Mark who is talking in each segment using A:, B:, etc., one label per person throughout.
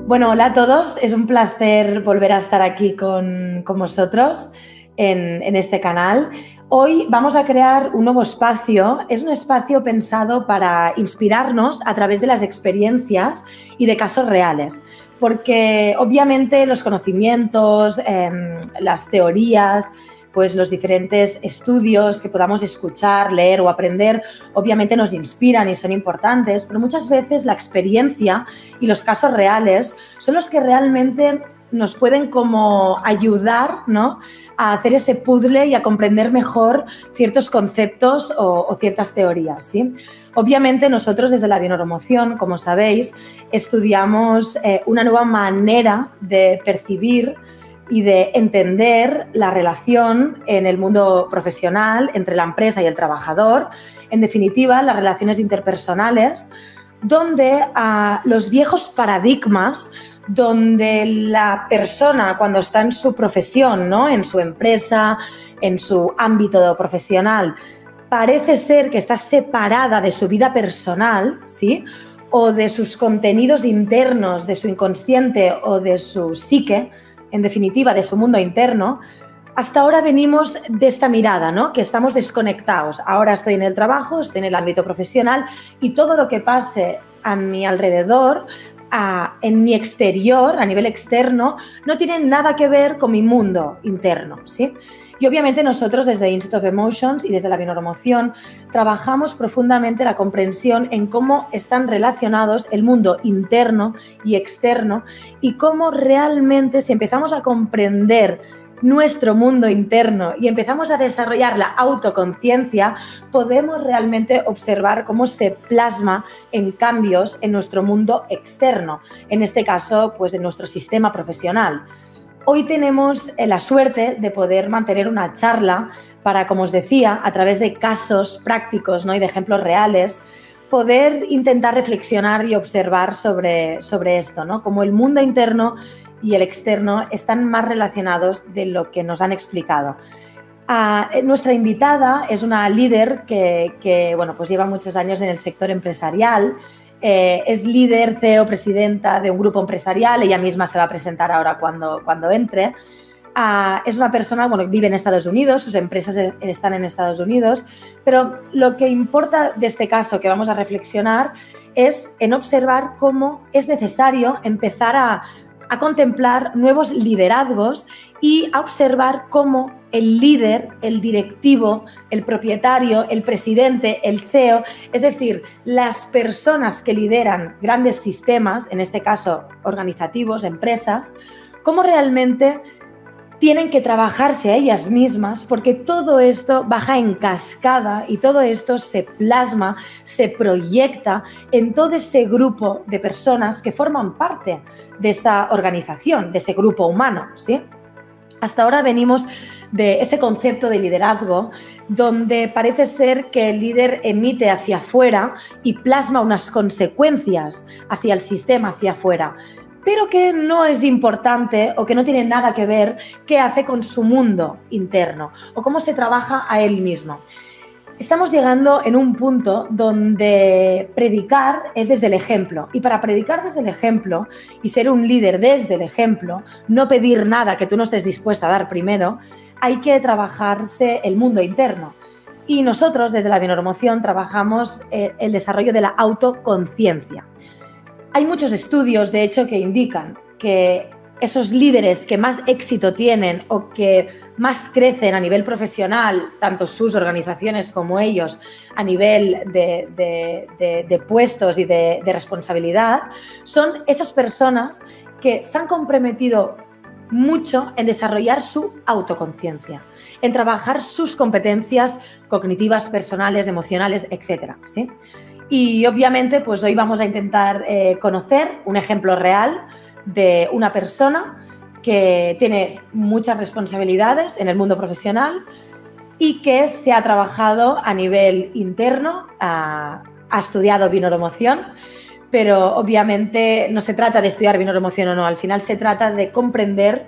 A: Bueno, hola a todos. Es un placer volver a estar aquí con vosotros en este canal. Hoy vamos a crear un nuevo espacio. Es un espacio pensado para inspirarnos a través de las experiencias y de casos reales. Porque obviamente los conocimientos, las teorías, pues los diferentes estudios que podamos escuchar, leer o aprender, obviamente nos inspiran y son importantes, pero muchas veces la experiencia y los casos reales son los que realmente nos pueden como ayudar, ¿no?, a hacer ese puzzle y a comprender mejor ciertos conceptos o ciertas teorías, ¿sí? Obviamente nosotros desde la Bioneuromoción, como sabéis, estudiamos una nueva manera de percibir y de entender la relación en el mundo profesional entre la empresa y el trabajador, en definitiva, las relaciones interpersonales, donde los viejos paradigmas, donde la persona cuando está en su profesión, ¿no?, en su empresa, en su ámbito profesional, parece ser que está separada de su vida personal, ¿sí?, o de sus contenidos internos, de su inconsciente o de su psique, en definitiva, de su mundo interno. Hasta ahora venimos de esta mirada, ¿no?, que estamos desconectados. Ahora estoy en el trabajo, estoy en el ámbito profesional y todo lo que pase a mi alrededor, en mi exterior, a nivel externo, no tiene nada que ver con mi mundo interno, ¿sí? Y obviamente nosotros desde Institute of Emotions y desde la Bioneuromoción trabajamos profundamente la comprensión en cómo están relacionados el mundo interno y externo y cómo realmente si empezamos a comprender nuestro mundo interno y empezamos a desarrollar la autoconciencia, podemos realmente observar cómo se plasma en cambios en nuestro mundo externo, en este caso, pues en nuestro sistema profesional. Hoy tenemos la suerte de poder mantener una charla para, como os decía, a través de casos prácticos, ¿no?, y de ejemplos reales, poder intentar reflexionar y observar sobre esto, ¿no?, cómo el mundo interno y el externo están más relacionados de lo que nos han explicado. Nuestra invitada es una líder que bueno, pues lleva muchos años en el sector empresarial. Es líder, CEO, presidenta de un grupo empresarial. Ella misma se va a presentar ahora cuando entre. Es una persona, bueno, vive en Estados Unidos, sus empresas están en Estados Unidos, pero lo que importa de este caso que vamos a reflexionar es en observar cómo es necesario empezar a contemplar nuevos liderazgos y a observar cómo el líder, el directivo, el propietario, el presidente, el CEO, es decir, las personas que lideran grandes sistemas, en este caso organizativos, empresas, cómo realmente tienen que trabajarse a ellas mismas, porque todo esto baja en cascada y todo esto se plasma, se proyecta en todo ese grupo de personas que forman parte de esa organización, de ese grupo humano, ¿sí? Hasta ahora venimos de ese concepto de liderazgo donde parece ser que el líder emite hacia afuera y plasma unas consecuencias hacia el sistema, hacia afuera, pero que no es importante o que no tiene nada que ver qué hace con su mundo interno o cómo se trabaja a él mismo. Estamos llegando en un punto donde predicar es desde el ejemplo, y para predicar desde el ejemplo y ser un líder desde el ejemplo, no pedir nada que tú no estés dispuesto a dar primero, hay que trabajarse el mundo interno. Y nosotros desde la Bioneuromoción trabajamos el desarrollo de la autoconciencia. Hay muchos estudios, de hecho, que indican que esos líderes que más éxito tienen o que más crecen a nivel profesional, tanto sus organizaciones como ellos, a nivel de puestos y de responsabilidad, son esas personas que se han comprometido mucho en desarrollar su autoconciencia, en trabajar sus competencias cognitivas, personales, emocionales, etcétera, ¿sí? Y obviamente, pues hoy vamos a intentar conocer un ejemplo real de una persona que tiene muchas responsabilidades en el mundo profesional y que se ha trabajado a nivel interno, ha estudiado Bioneuromoción, pero obviamente no se trata de estudiar Bioneuromoción o no, al final se trata de comprender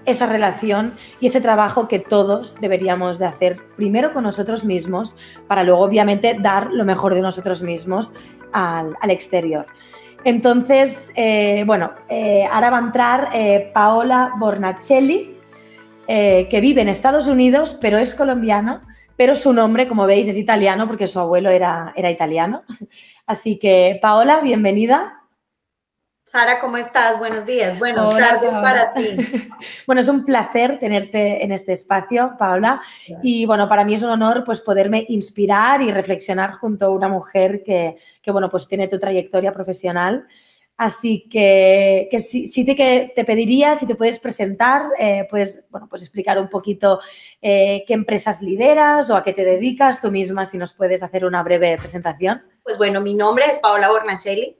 A: esa relación y ese trabajo que todos deberíamos de hacer primero con nosotros mismos para luego obviamente dar lo mejor de nosotros mismos al exterior. Entonces, ahora va a entrar Paola Bornacelli, que vive en Estados Unidos, pero es colombiana, pero su nombre, como veis, es italiano porque su abuelo era italiano. Así que, Paola, bienvenida.
B: Sara, ¿cómo estás? Buenos días. Buenas tardes para ti.
A: Bueno, es un placer tenerte en este espacio, Paola. Y bueno, para mí es un honor pues poderme inspirar y reflexionar junto a una mujer que pues tiene tu trayectoria profesional. Así que sí te pediría si te puedes presentar, pues explicar un poquito qué empresas lideras o a qué te dedicas tú misma, si nos puedes hacer una breve presentación.
B: Pues bueno, mi nombre es Paola Bornacelli.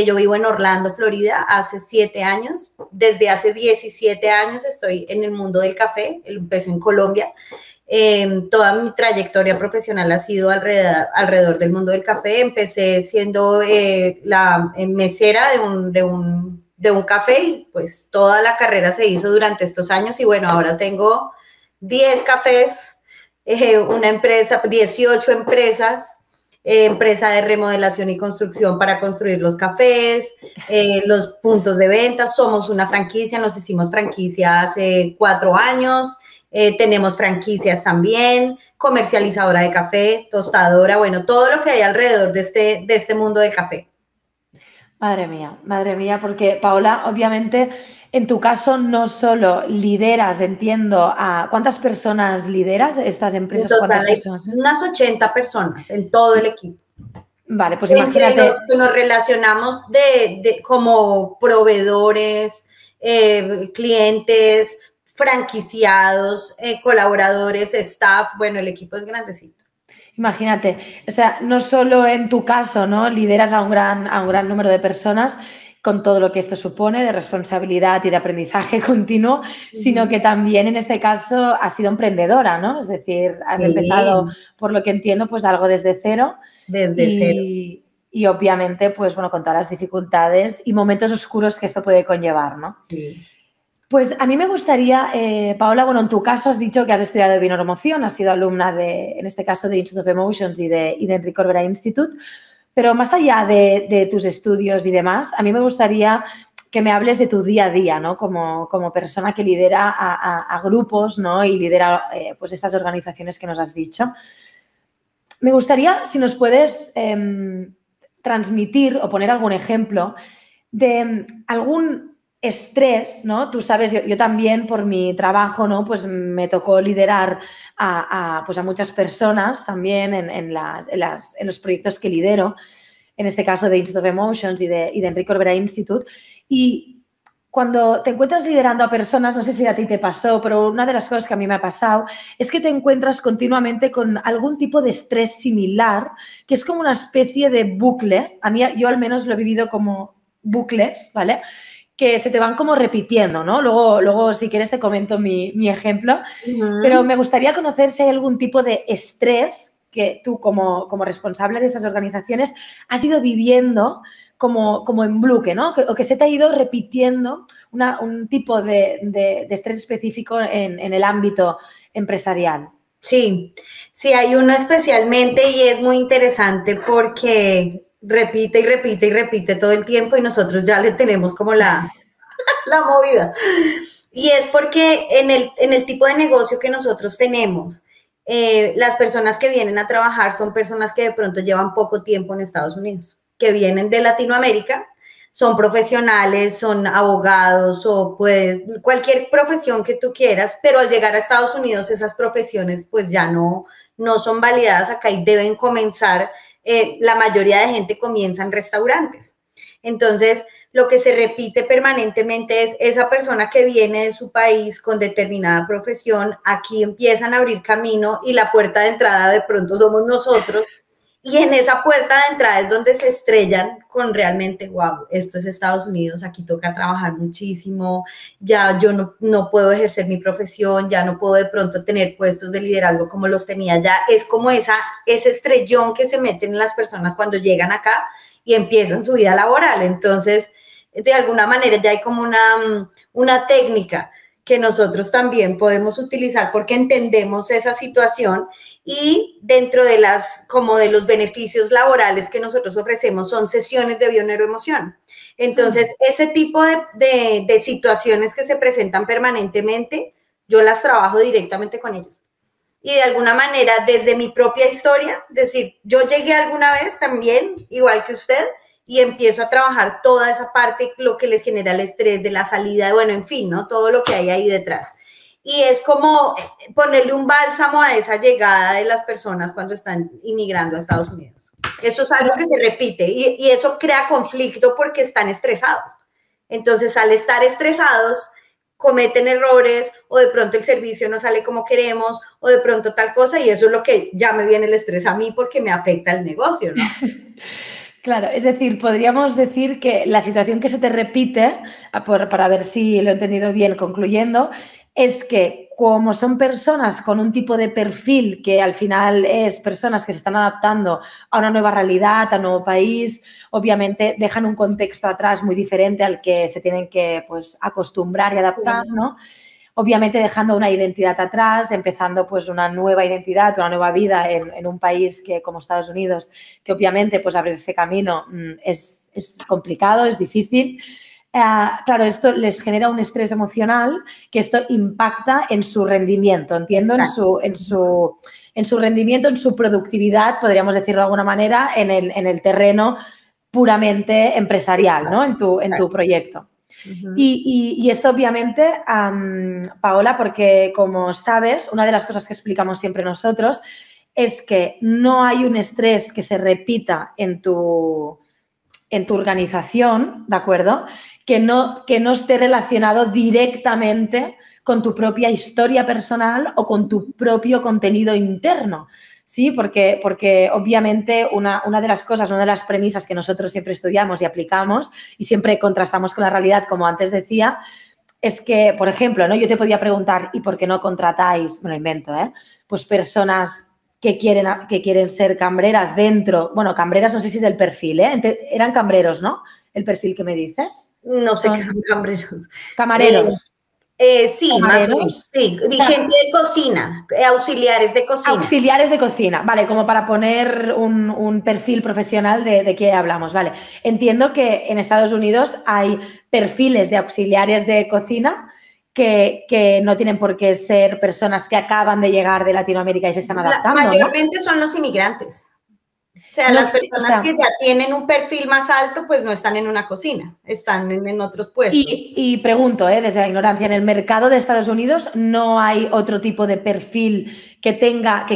B: Yo vivo en Orlando, Florida, hace 7 años. Desde hace 17 años estoy en el mundo del café. Empecé en Colombia. Toda mi trayectoria profesional ha sido alrededor del mundo del café. Empecé siendo la mesera de un café y pues toda la carrera se hizo durante estos años y bueno, ahora tengo 10 cafés, una empresa, 18 empresas, empresa de remodelación y construcción para construir los cafés, los puntos de venta. Somos una franquicia, nos hicimos franquicia hace 4 años. Tenemos franquicias también, comercializadora de café, tostadora, bueno, todo lo que hay alrededor de este mundo del café.
A: Madre mía, porque Paola, obviamente, en tu caso no solo lideras, entiendo, ¿cuántas personas lideras estas empresas?
B: En total,
A: ¿Cuántas personas?
B: unas 80 personas en todo el equipo.
A: Vale, pues imagínate.
B: Entre los que nos relacionamos como proveedores, clientes, franquiciados, colaboradores, staff, bueno, el equipo es grandecito.
A: Imagínate, o sea, no solo en tu caso, ¿no? Lideras a un gran número de personas con todo lo que esto supone de responsabilidad y de aprendizaje continuo, sino que también en este caso has sido emprendedora, ¿no? Es decir, has empezado, por lo que entiendo, pues algo desde cero.
B: Desde cero.
A: Y obviamente, pues bueno, con todas las dificultades y momentos oscuros que esto puede conllevar, ¿no?
B: Sí.
A: Pues a mí me gustaría, Paola, bueno, en tu caso has dicho que has estudiado Bioneuromoción, has sido alumna en este caso, de Institute of Emotions y de Enrique Corbera Institute, pero más allá de tus estudios y demás, a mí me gustaría que me hables de tu día a día, ¿no? Como persona que lidera a grupos, ¿no? Y lidera pues estas organizaciones que nos has dicho. Me gustaría, si nos puedes transmitir o poner algún ejemplo de algún estrés, ¿no? Tú sabes, yo también por mi trabajo, ¿no? Pues me tocó liderar a muchas personas también en los proyectos que lidero, en este caso de Institute of Emotions y de Enrique Corbera Institute. Y cuando te encuentras liderando a personas, no sé si a ti te pasó, pero una de las cosas que a mí me ha pasado es que te encuentras continuamente con algún tipo de estrés similar, que es como una especie de bucle. A mí, yo al menos lo he vivido como bucles, ¿vale? Que se te van como repitiendo, ¿no? Luego si quieres, te comento mi ejemplo. Pero me gustaría conocer si hay algún tipo de estrés que tú, como responsable de estas organizaciones, has ido viviendo como en bloque, ¿no? O que se te ha ido repitiendo un tipo de estrés específico en el ámbito empresarial.
B: Sí, sí, hay uno especialmente y es muy interesante porque repite y repite y repite todo el tiempo y nosotros ya le tenemos como la movida. Y es porque en el tipo de negocio que nosotros tenemos, las personas que vienen a trabajar son personas que de pronto llevan poco tiempo en Estados Unidos, que vienen de Latinoamérica, son profesionales, son abogados o pues cualquier profesión que tú quieras, pero al llegar a Estados Unidos esas profesiones pues ya no son validadas acá y deben comenzar, la mayoría de gente comienza en restaurantes. Entonces, lo que se repite permanentemente es esa persona que viene de su país con determinada profesión, aquí empiezan a abrir camino y la puerta de entrada de pronto somos nosotros. Y en esa puerta de entrada es donde se estrellan con realmente, wow, esto es Estados Unidos, aquí toca trabajar muchísimo, ya yo no puedo ejercer mi profesión, ya no puedo de pronto tener puestos de liderazgo como los tenía, ya es como ese estrellón que se meten en las personas cuando llegan acá y empiezan su vida laboral. Entonces, de alguna manera ya hay como una técnica que nosotros también podemos utilizar porque entendemos esa situación y dentro de como de los beneficios laborales que nosotros ofrecemos son sesiones de bioneuroemoción. Entonces, ese tipo de situaciones que se presentan permanentemente, yo las trabajo directamente con ellos. Y de alguna manera, desde mi propia historia, decir, yo llegué alguna vez también, igual que usted, y empiezo a trabajar toda esa parte, lo que les genera el estrés de la salida, bueno, en fin, ¿no? Todo lo que hay ahí detrás. Y es como ponerle un bálsamo a esa llegada de las personas cuando están inmigrando a Estados Unidos. Eso es algo que se repite y eso crea conflicto porque están estresados. Entonces, al estar estresados, cometen errores o de pronto el servicio no sale como queremos o de pronto tal cosa y eso es lo que ya me viene el estrés a mí porque me afecta el negocio, ¿no?
A: Claro, es decir, podríamos decir que la situación que se te repite, para ver si lo he entendido bien concluyendo, es que como son personas con un tipo de perfil que al final es personas que se están adaptando a una nueva realidad, a un nuevo país, obviamente dejan un contexto atrás muy diferente al que se tienen que pues, acostumbrar y adaptar, ¿no? Obviamente dejando una identidad atrás, empezando pues una nueva identidad, una nueva vida en un país que como Estados Unidos, que obviamente pues abrir ese camino es complicado, es difícil. Claro, esto les genera un estrés emocional que esto impacta en su rendimiento, entiendo, en su rendimiento, en su productividad, podríamos decirlo de alguna manera, en el terreno puramente empresarial, ¿no? En tu proyecto. Y esto obviamente, Paola, porque como sabes, una de las cosas que explicamos siempre nosotros es que no hay un estrés que se repita en tu organización, ¿de acuerdo? Que no esté relacionado directamente con tu propia historia personal o con tu propio contenido interno. Sí, porque obviamente una de las cosas, una de las premisas que nosotros siempre estudiamos y aplicamos y siempre contrastamos con la realidad, como antes decía, es que, por ejemplo, ¿no? Yo te podía preguntar, ¿y por qué no contratáis, me lo invento, pues personas que quieren ser cambreras dentro, bueno, cambreras no sé si es el perfil, eran cambreros, ¿no? El perfil que me dices.
B: No sé qué son cambreros.
A: Camareros.
B: Sí,
A: ¿Camareros?
B: más o menos. Sí, gente de cocina, auxiliares de cocina.
A: Auxiliares de cocina, vale, como para poner un perfil profesional de qué hablamos, vale. Entiendo que en Estados Unidos hay perfiles de auxiliares de cocina que no tienen por qué ser personas que acaban de llegar de Latinoamérica y se están adaptando,
B: mayormente, ¿no? Son los inmigrantes. O sea, las personas que ya tienen un perfil más alto, pues no están en una cocina, están en otros puestos.
A: Y pregunto, desde la ignorancia, ¿en el mercado de Estados Unidos no hay otro tipo de perfil que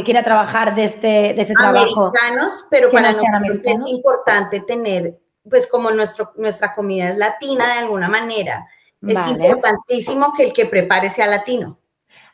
A: quiera trabajar de este trabajo?
B: Americanos, pero para nosotros es importante tener, pues como nuestra comida es latina de alguna manera, es importantísimo que el que prepare sea latino.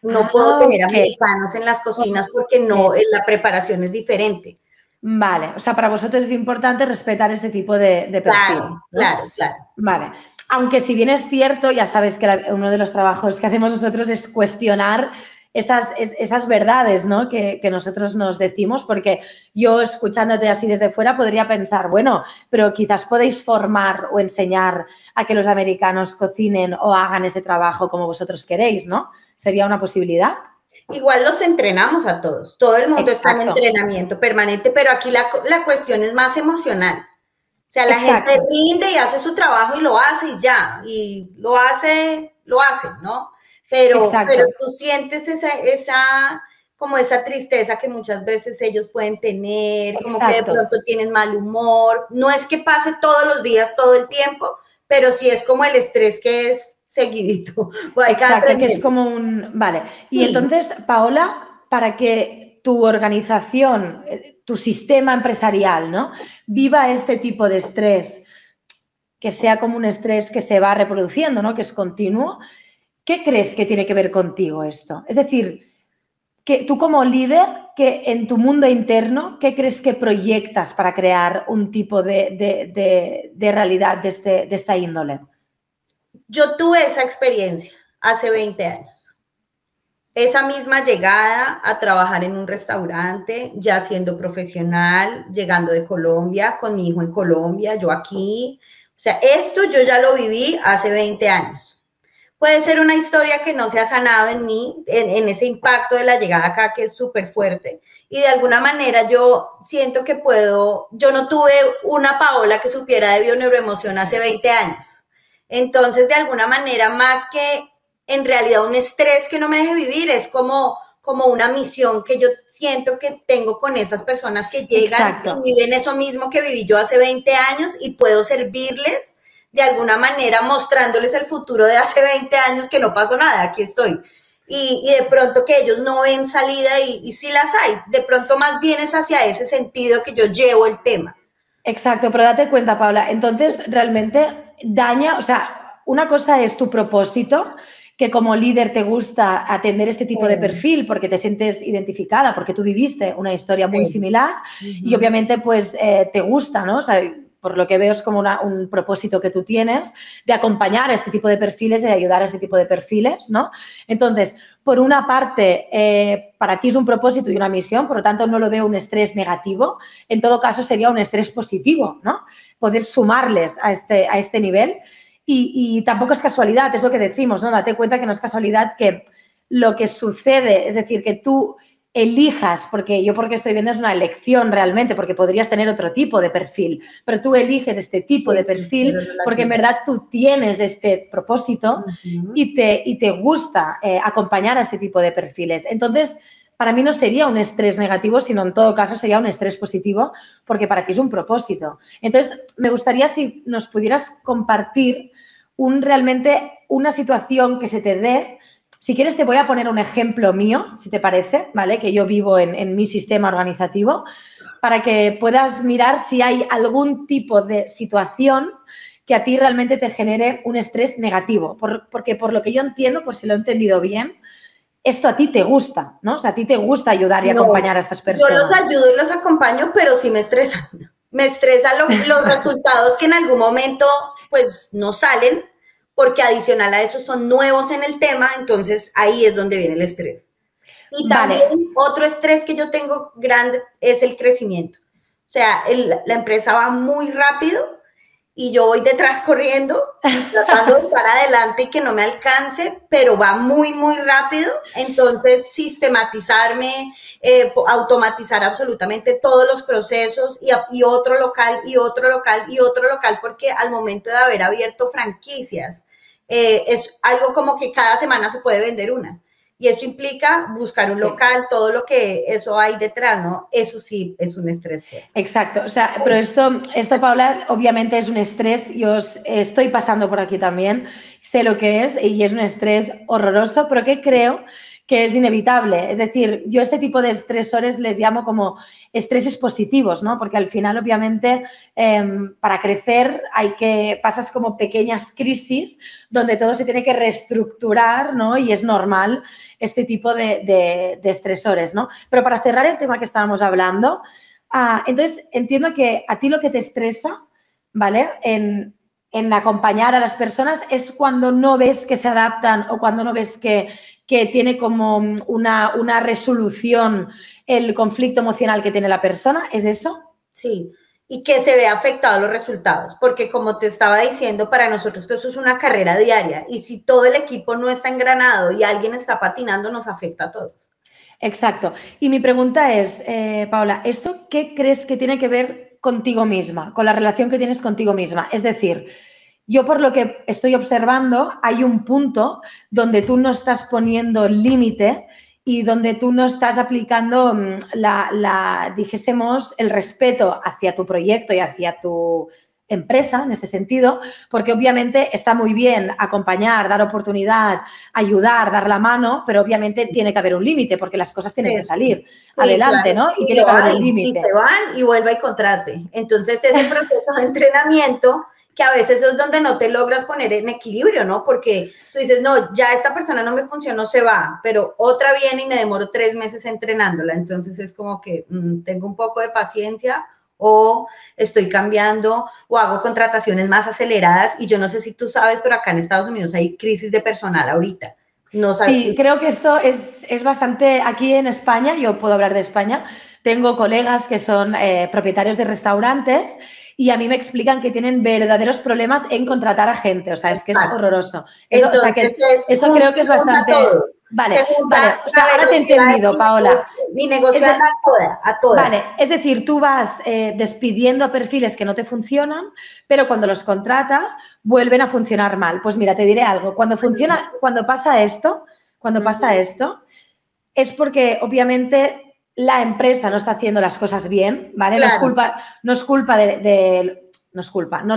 B: No puedo tener americanos en las cocinas porque la preparación es diferente.
A: Vale, o sea, para vosotros es importante respetar este tipo de perfil.
B: Claro.
A: Vale, aunque si bien es cierto, ya sabes que uno de los trabajos que hacemos nosotros es cuestionar esas verdades, ¿no? que nosotros nos decimos, porque yo escuchándote así desde fuera podría pensar, bueno, pero quizás podéis formar o enseñar a que los americanos cocinen o hagan ese trabajo como vosotros queréis, ¿no? ¿Sería una posibilidad?
B: Igual los entrenamos a todos, todo el mundo está en entrenamiento permanente, pero aquí la cuestión es más emocional. O sea, la gente rinde y hace su trabajo y lo hace y ya, y lo hace, ¿no? Pero tú sientes como esa tristeza que muchas veces ellos pueden tener, como que de pronto tienen mal humor. No es que pase todos los días, todo el tiempo, pero sí es como el estrés que es seguidito.
A: Exacto, que es como Vale. Y entonces, Paola, para que tu organización, tu sistema empresarial, ¿no? Viva este tipo de estrés, que sea como un estrés que se va reproduciendo, ¿no? Que es continuo, ¿qué crees que tiene que ver contigo esto? Es decir, que tú como líder, que en tu mundo interno, ¿qué crees que proyectas para crear un tipo de realidad de esta índole?
B: Yo tuve esa experiencia hace 20 años. Esa misma llegada a trabajar en un restaurante, ya siendo profesional, llegando de Colombia, con mi hijo en Colombia, yo aquí. O sea, esto yo ya lo viví hace 20 años. puede ser una historia que no se ha sanado en mí, en ese impacto de la llegada acá que es súper fuerte. Y de alguna manera yo siento que yo no tuve una Paola que supiera de bioneuroemoción hace 20 años. Entonces, de alguna manera, más que en realidad un estrés que no me deje vivir, es como una misión que yo siento que tengo con esas personas que llegan
A: Exacto.
B: y viven eso mismo que viví yo hace 20 años y puedo servirles de alguna manera mostrándoles el futuro de hace 20 años que no pasó nada, aquí estoy. Y de pronto que ellos no ven salida y sí las hay. De pronto más bien es hacia ese sentido que yo llevo el tema.
A: Exacto, pero date cuenta, Paula, entonces realmente daña, o sea, una cosa es tu propósito, que como líder te gusta atender este tipo de perfil porque te sientes identificada, porque tú viviste una historia muy similar y obviamente pues te gusta, ¿no? O sea, por lo que veo es como un propósito que tú tienes de acompañar a este tipo de perfiles y de ayudar a este tipo de perfiles, ¿no? Entonces, por una parte, para ti es un propósito y una misión, por lo tanto no lo veo un estrés negativo, en todo caso sería un estrés positivo, ¿no? Poder sumarles a este nivel. Y tampoco es casualidad, es lo que decimos, ¿no? Date cuenta que no es casualidad que lo que sucede, es decir, que tú elijas, porque estoy viendo es una elección realmente, porque podrías tener otro tipo de perfil, pero tú eliges este tipo de perfil porque en verdad tú tienes este propósito y te gusta acompañar a este tipo de perfiles. Entonces, para mí no sería un estrés negativo, sino en todo caso sería un estrés positivo porque para ti es un propósito. Entonces, me gustaría si nos pudieras compartir realmente una situación que se te dé. Si quieres, te voy a poner un ejemplo mío, si te parece, ¿vale? Que yo vivo en mi sistema organizativo, para que puedas mirar si hay algún tipo de situación que a ti realmente te genere un estrés negativo. Porque por lo que yo entiendo, por si lo he entendido bien, esto a ti te gusta, ¿no? O sea, a ti te gusta ayudar y acompañar a estas personas.
B: Yo los ayudo y los acompaño, pero sí me estresan. Me estresan los resultados que en algún momento pues no salen, porque adicional a eso son nuevos en el tema, entonces ahí es donde viene el estrés. Y también otro estrés que yo tengo grande es el crecimiento. O sea, la empresa va muy rápido y yo voy detrás corriendo, tratando de estar adelante y que no me alcance, pero va muy, muy rápido. Entonces, sistematizarme, automatizar absolutamente todos los procesos y otro local, y otro local, y otro local, porque al momento de haber abierto franquicias, es algo como que cada semana se puede vender una. Y eso implica buscar un local, todo lo que eso hay detrás, ¿no? Eso sí es un estrés fuerte.
A: Exacto. O sea, pero esto, Paula, obviamente es un estrés. Yo estoy pasando por aquí también. Sé lo que es y es un estrés horroroso, pero que creo que es inevitable. Es decir, yo este tipo de estresores les llamo como estreses positivos, ¿no? Porque al final, obviamente, para crecer pasas como pequeñas crisis donde todo se tiene que reestructurar, ¿no? Y es normal este tipo de estresores, ¿no? Pero para cerrar el tema que estábamos hablando, entonces entiendo que a ti lo que te estresa, ¿vale? En acompañar a las personas es cuando no ves que se adaptan o cuando no ves que tiene como una resolución el conflicto emocional que tiene la persona, ¿es eso?
B: Sí, y que se ve afectados los resultados, porque como te estaba diciendo, para nosotros eso es una carrera diaria y si todo el equipo no está engranado y alguien está patinando, nos afecta a todos.
A: Exacto. Y mi pregunta es, Paula, ¿esto qué crees que tiene que ver contigo misma, con la relación que tienes contigo misma? Es decir, yo por lo que estoy observando, hay un punto donde tú no estás poniendo límite y donde tú no estás aplicando dijésemos, el respeto hacia tu proyecto y hacia tu empresa en este sentido, porque obviamente está muy bien acompañar, dar oportunidad, ayudar, dar la mano, pero obviamente tiene que haber un límite porque las cosas tienen que salir adelante,
B: claro.
A: ¿no? Y tiene que haber un límite.
B: Y se van y vuelva y contrate. Entonces, ese proceso de entrenamiento que a veces es donde no te logras poner en equilibrio, ¿no? Porque tú dices, no, ya esta persona no me funcionó, se va, pero otra viene y me demoro 3 meses entrenándola. Entonces, es como que tengo un poco de paciencia o estoy cambiando o hago contrataciones más aceleradas y yo no sé si tú sabes, pero acá en Estados Unidos hay crisis de personal ahorita. No sabes.
A: Sí, creo que esto es bastante, aquí en España, yo puedo hablar de España, tengo colegas que son propietarios de restaurantes y a mí me explican que tienen verdaderos problemas en contratar a gente. O sea, es que es horroroso.
B: Entonces,
A: o sea, que eso creo que es bastante... Vale, o sea, ahora te he entendido, Paola.
B: Mi negociar a toda.
A: Vale, es decir, tú vas despidiendo perfiles que no te funcionan, pero cuando los contratas vuelven a funcionar mal. Pues mira, te diré algo. Cuando pasa esto, es porque obviamente la empresa no está haciendo las cosas bien, ¿vale?
B: Claro.
A: No es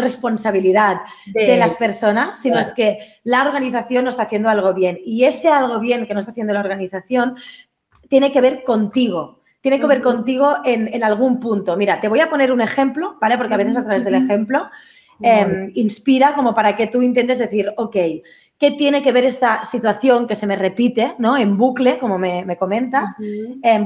A: responsabilidad de las personas, sino es que la organización no está haciendo algo bien. Y ese algo bien que no está haciendo la organización tiene que ver contigo. Tiene que ver contigo en algún punto. Mira, te voy a poner un ejemplo, ¿vale? Porque a veces a través del ejemplo inspira como para que tú intentes decir, ok, ¿qué tiene que ver esta situación que se me repite, ¿no? En bucle, como me comentas,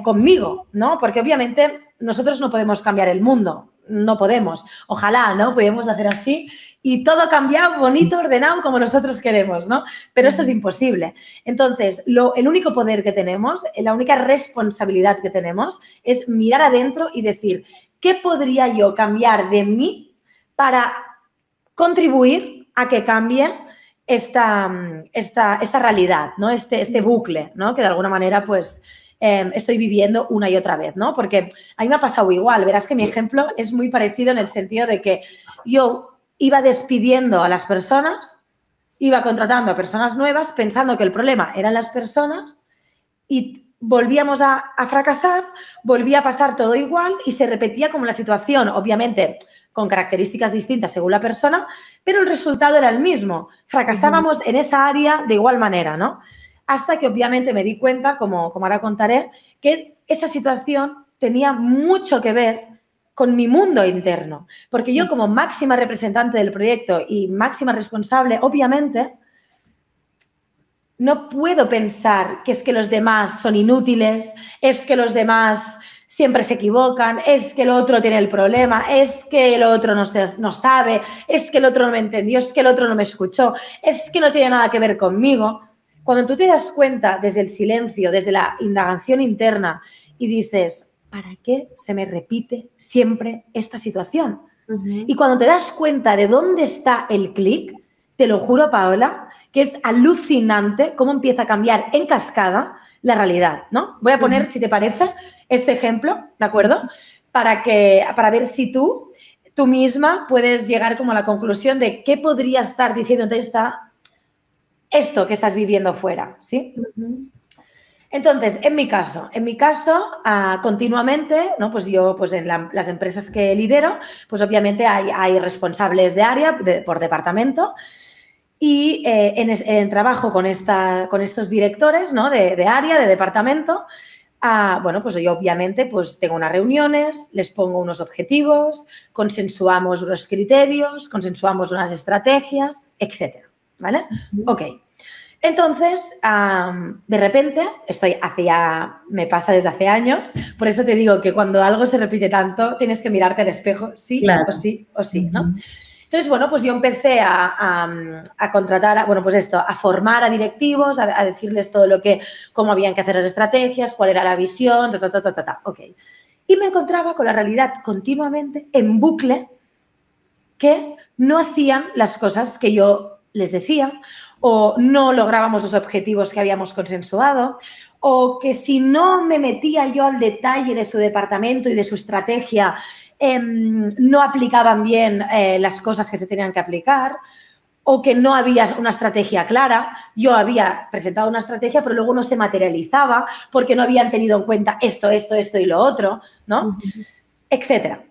A: conmigo, ¿no? Porque obviamente nosotros no podemos cambiar el mundo. No podemos. Ojalá, ¿no? Podemos hacer así y todo cambiado, bonito, ordenado, como nosotros queremos, ¿no? Pero esto es imposible. Entonces, el único poder que tenemos, la única responsabilidad que tenemos es mirar adentro y decir, ¿qué podría yo cambiar de mí para contribuir a que cambie esta realidad, ¿no? Este bucle, ¿no? Que de alguna manera, pues... estoy viviendo una y otra vez, ¿no? Porque a mí me ha pasado igual. Verás que mi ejemplo es muy parecido en el sentido de que yo iba despidiendo a las personas, iba contratando a personas nuevas pensando que el problema eran las personas y volvíamos a fracasar, volvía a pasar todo igual y se repetía como la situación, obviamente con características distintas según la persona, pero el resultado era el mismo. Fracasábamos en esa área de igual manera, ¿no? Hasta que obviamente me di cuenta, como ahora contaré, que esa situación tenía mucho que ver con mi mundo interno. Porque yo como máxima representante del proyecto y máxima responsable, obviamente, no puedo pensar que es que los demás son inútiles, es que los demás siempre se equivocan, es que el otro tiene el problema, es que el otro no sabe, es que el otro no me entendió, es que el otro no me escuchó, es que no tiene nada que ver conmigo. Cuando tú te das cuenta desde el silencio, desde la indagación interna y dices, ¿para qué se me repite siempre esta situación? Y cuando te das cuenta de dónde está el clic, te lo juro, Paola, que es alucinante cómo empieza a cambiar en cascada la realidad, ¿no? Voy a poner, si te parece, este ejemplo, ¿de acuerdo? Para ver si tú misma puedes llegar como a la conclusión de qué podría estar diciéndote esto que estás viviendo fuera, ¿sí? Entonces, en mi caso, continuamente, ¿no? Pues yo, pues en las empresas que lidero, pues obviamente hay responsables de área, por departamento, y en trabajo con estos directores, ¿no? De área, de departamento. Bueno, pues yo obviamente pues tengo unas reuniones, les pongo unos objetivos, consensuamos unos criterios, consensuamos unas estrategias, etcétera, ¿vale? Ok. Entonces, de repente, me pasa desde hace años, por eso te digo que cuando algo se repite tanto, tienes que mirarte al espejo, sí, claro, o sí, ¿no? Entonces, bueno, pues yo empecé a contratar, a formar a directivos, a decirles cómo habían que hacer las estrategias, cuál era la visión, ok. Y me encontraba con la realidad continuamente en bucle que no hacían las cosas que yo les decía, o no lográbamos los objetivos que habíamos consensuado, o que si no me metía yo al detalle de su departamento y de su estrategia, no aplicaban bien las cosas que se tenían que aplicar, o que no había una estrategia clara. Yo había presentado una estrategia, pero luego no se materializaba porque no habían tenido en cuenta esto y lo otro, ¿no? Etcétera.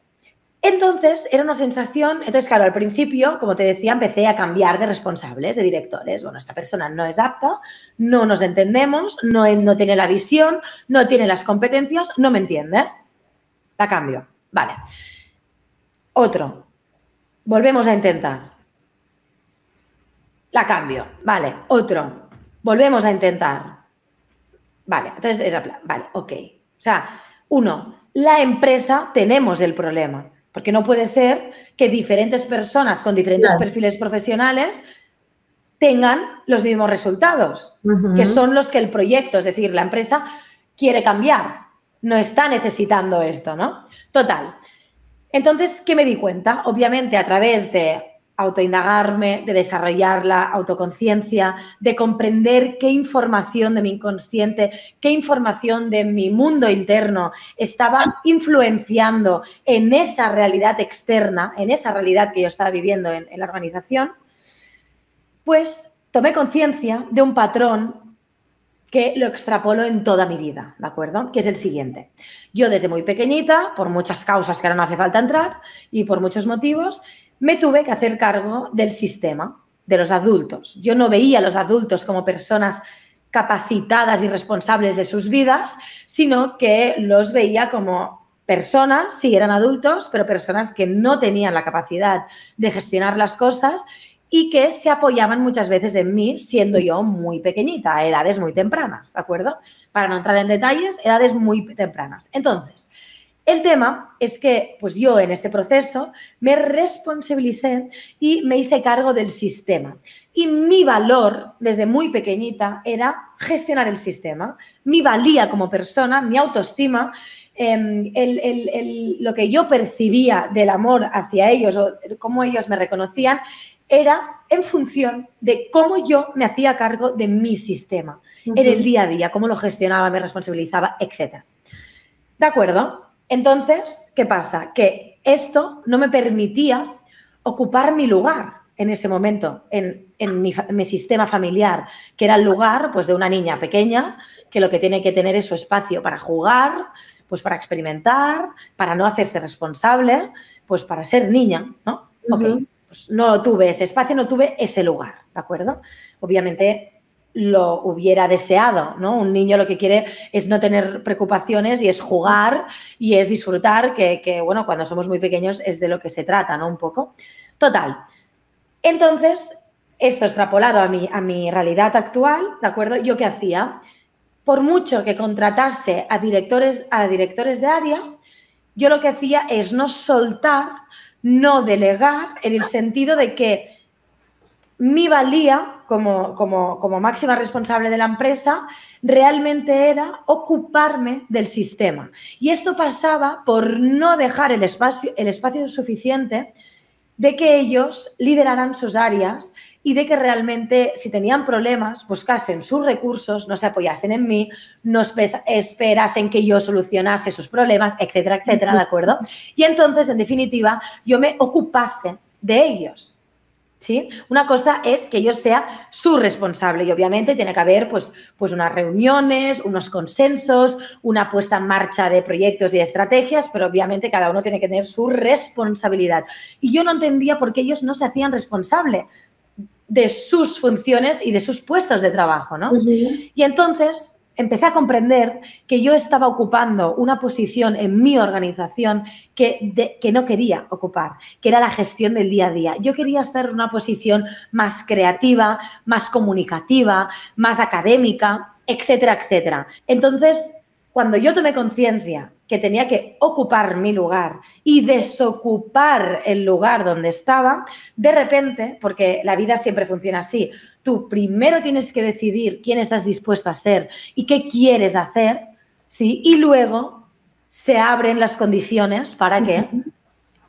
A: Entonces, era una sensación... Entonces, claro, al principio, como te decía, empecé a cambiar de responsables, de directores. Bueno, esta persona no es apta, no nos entendemos, no tiene la visión, no tiene las competencias, no me entiende. La cambio. Vale. Otro. Volvemos a intentar. La cambio. Vale. Otro. Volvemos a intentar. Vale. Entonces, vale, ok. O sea, la empresa tenemos el problema. Porque no puede ser que diferentes personas con diferentes perfiles profesionales tengan los mismos resultados, que son los que el proyecto, es decir, la empresa quiere cambiar. No está necesitando esto, ¿no? Total. Entonces, ¿qué me di cuenta? Obviamente a través de autoindagarme, de desarrollar la autoconciencia, de comprender qué información de mi inconsciente, qué información de mi mundo interno estaba influenciando en esa realidad externa, en esa realidad que yo estaba viviendo en la organización, pues tomé conciencia de un patrón que lo extrapolo en toda mi vida, ¿de acuerdo? Que es el siguiente. Yo desde muy pequeñita, por muchas causas que ahora no hace falta entrar y por muchos motivos, me tuve que hacer cargo del sistema, de los adultos. Yo no veía a los adultos como personas capacitadas y responsables de sus vidas, sino que los veía como personas, sí, eran adultos, pero personas que no tenían la capacidad de gestionar las cosas y que se apoyaban muchas veces en mí, siendo yo muy pequeñita, a edades muy tempranas, ¿de acuerdo? Para no entrar en detalles, edades muy tempranas. Entonces, el tema es que pues yo en este proceso me responsabilicé y me hice cargo del sistema. Y mi valor desde muy pequeñita era gestionar el sistema. Mi valía como persona, mi autoestima, lo que yo percibía del amor hacia ellos o cómo ellos me reconocían, era en función de cómo yo me hacía cargo de mi sistema en el día a día, cómo lo gestionaba, me responsabilizaba, etc. ¿De acuerdo? Entonces, ¿qué pasa? Que esto no me permitía ocupar mi lugar en ese momento, en mi sistema familiar, que era el lugar pues, de una niña pequeña que lo que tiene que tener es su espacio para jugar, pues para experimentar, para no hacerse responsable, pues para ser niña, ¿no? Ok. No tuve ese espacio, no tuve ese lugar, ¿de acuerdo? Obviamente lo hubiera deseado, ¿no? Un niño lo que quiere es no tener preocupaciones y es jugar y es disfrutar, que bueno, cuando somos muy pequeños es de lo que se trata, ¿no? Un poco. Total. Entonces, esto extrapolado a mi realidad actual, ¿de acuerdo? ¿Yo qué hacía? Por mucho que contratase a directores de área, yo lo que hacía es no soltar, no delegar, en el sentido de que mi valía como máxima responsable de la empresa realmente era ocuparme del sistema. Y esto pasaba por no dejar el espacio suficiente de que ellos lideraran sus áreas y de que realmente, si tenían problemas, buscasen sus recursos, no se apoyasen en mí, no esperasen que yo solucionase sus problemas, etcétera, etcétera, ¿de acuerdo? Y entonces, en definitiva, yo me ocupase de ellos, ¿sí? Una cosa es que yo sea su responsable y obviamente tiene que haber pues unas reuniones, unos consensos, una puesta en marcha de proyectos y de estrategias, pero obviamente cada uno tiene que tener su responsabilidad. Y yo no entendía por qué ellos no se hacían responsable de sus funciones y de sus puestos de trabajo, ¿no? Y entonces empecé a comprender que yo estaba ocupando una posición en mi organización que no quería ocupar, que era la gestión del día a día. Yo quería estar en una posición más creativa, más comunicativa, más académica, etcétera, etcétera. Entonces, cuando yo tomé conciencia que tenía que ocupar mi lugar y desocupar el lugar donde estaba, de repente, porque la vida siempre funciona así, tú primero tienes que decidir quién estás dispuesto a ser y qué quieres hacer, ¿sí? Y luego se abren las condiciones para que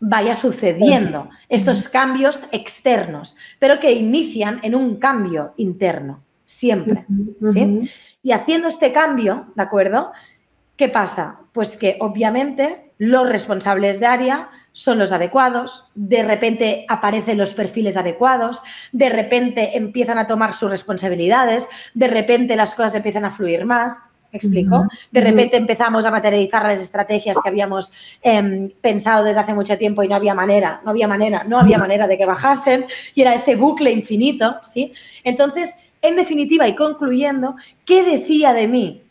A: vaya sucediendo estos cambios externos, pero que inician en un cambio interno, siempre, ¿sí? Y haciendo este cambio, ¿de acuerdo? ¿Qué pasa? Pues que obviamente los responsables de área son los adecuados, de repente aparecen los perfiles adecuados, de repente empiezan a tomar sus responsabilidades, de repente las cosas empiezan a fluir más, ¿me explico? De repente empezamos a materializar las estrategias que habíamos pensado desde hace mucho tiempo y no había manera de que bajasen y era ese bucle infinito, ¿sí? Entonces, en definitiva y concluyendo, ¿qué decía de mí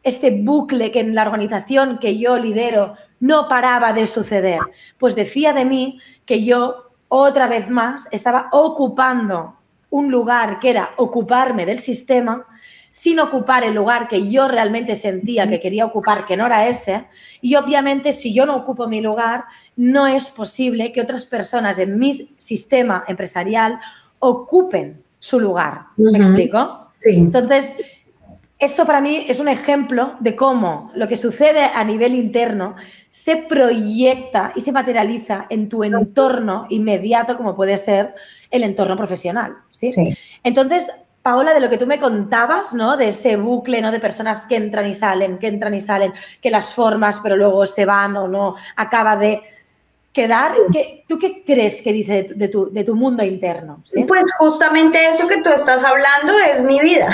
A: este bucle que en la organización que yo lidero no paraba de suceder? Pues decía de mí que yo, otra vez más, estaba ocupando un lugar que era ocuparme del sistema sin ocupar el lugar que yo realmente sentía que quería ocupar, que no era ese. Y obviamente, si yo no ocupo mi lugar, no es posible que otras personas en mi sistema empresarial ocupen su lugar. ¿Me explico?
B: Sí.
A: Entonces, Esto para mí es un ejemplo de cómo lo que sucede a nivel interno se proyecta y se materializa en tu entorno inmediato, como puede ser el entorno profesional, ¿sí?
B: Sí.
A: Entonces, Paola, de lo que tú me contabas, ¿no? De ese bucle, ¿no? De personas que entran y salen, que las formas, pero luego se van o no, acaba de quedar. ¿Tú qué crees que dice de tu mundo interno? ¿Sí?
B: Pues justamente eso que tú estás hablando es mi vida.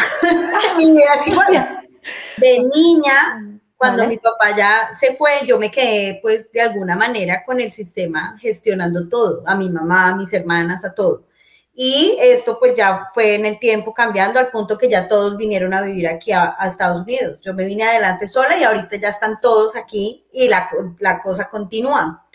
B: Mi vida es igual. De niña, cuando mi papá ya se fue, yo me quedé pues de alguna manera con el sistema gestionando todo, a mi mamá, a mis hermanas, a todo. Y esto pues ya fue en el tiempo cambiando al punto que ya todos vinieron a vivir aquí a Estados Unidos. Yo me vine adelante sola y ahorita ya están todos aquí y la cosa continúa.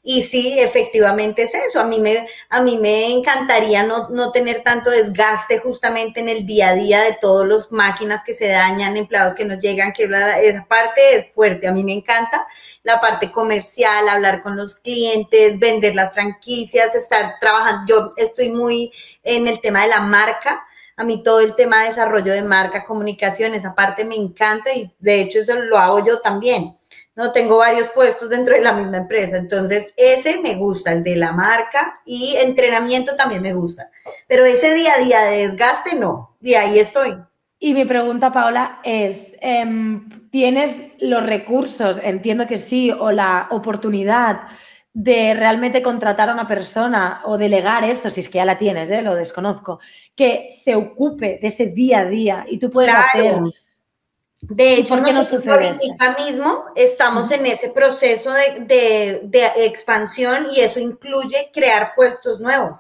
B: Y sí, efectivamente es eso. A mí me encantaría no tener tanto desgaste justamente en el día a día de todas las máquinas que se dañan, empleados que no llegan, que esa parte es fuerte. A mí me encanta la parte comercial, hablar con los clientes, vender las franquicias, estar trabajando. Yo estoy muy en el tema de la marca. A mí todo el tema de desarrollo de marca, comunicación, esa parte me encanta y de hecho eso lo hago yo también. No, tengo varios puestos dentro de la misma empresa, entonces ese me gusta, el de la marca y entrenamiento también me gusta, pero ese día a día de desgaste no, y ahí estoy.
A: Y mi pregunta, Paola, es, ¿tienes los recursos, entiendo que sí, o la oportunidad de realmente contratar a una persona o delegar esto, si es que ya la tienes, lo desconozco, que se ocupe de ese día a día y tú puedes hacer?
B: De hecho,
A: ¿Por qué no
B: nosotros
A: sucede esto?
B: ahorita mismo estamos en ese proceso de expansión y eso incluye crear puestos nuevos.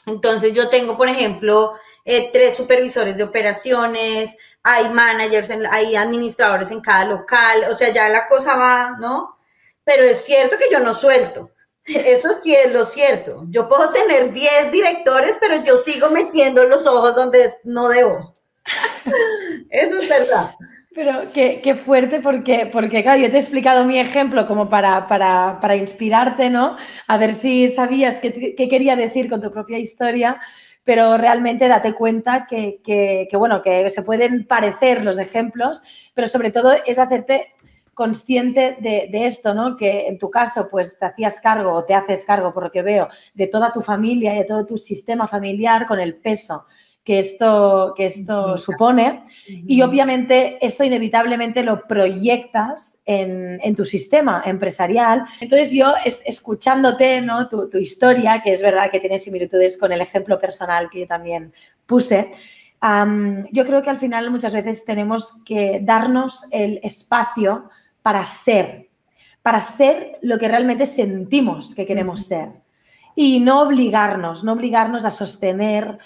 B: Entonces yo tengo, por ejemplo, 3 supervisores de operaciones, hay managers, hay administradores en cada local, o sea, ya la cosa va, ¿no? Pero es cierto que yo no suelto. Eso sí es lo cierto. Yo puedo tener 10 directores, pero yo sigo metiendo los ojos donde no debo. Eso es verdad.
A: Pero qué fuerte porque, claro, yo te he explicado mi ejemplo como para inspirarte, ¿no? A ver si sabías qué quería decir con tu propia historia, pero realmente date cuenta bueno, que se pueden parecer los ejemplos, pero sobre todo es hacerte consciente de esto, ¿no? Que en tu caso, pues te hacías cargo o te haces cargo, por lo que veo, de toda tu familia y de todo tu sistema familiar con el peso que esto supone, y obviamente esto inevitablemente lo proyectas en tu sistema empresarial. Entonces yo, escuchándote, ¿no? tu historia, que es verdad que tiene similitudes con el ejemplo personal que yo también puse, yo creo que al final muchas veces tenemos que darnos el espacio para ser lo que realmente sentimos que queremos ser y no obligarnos a sostener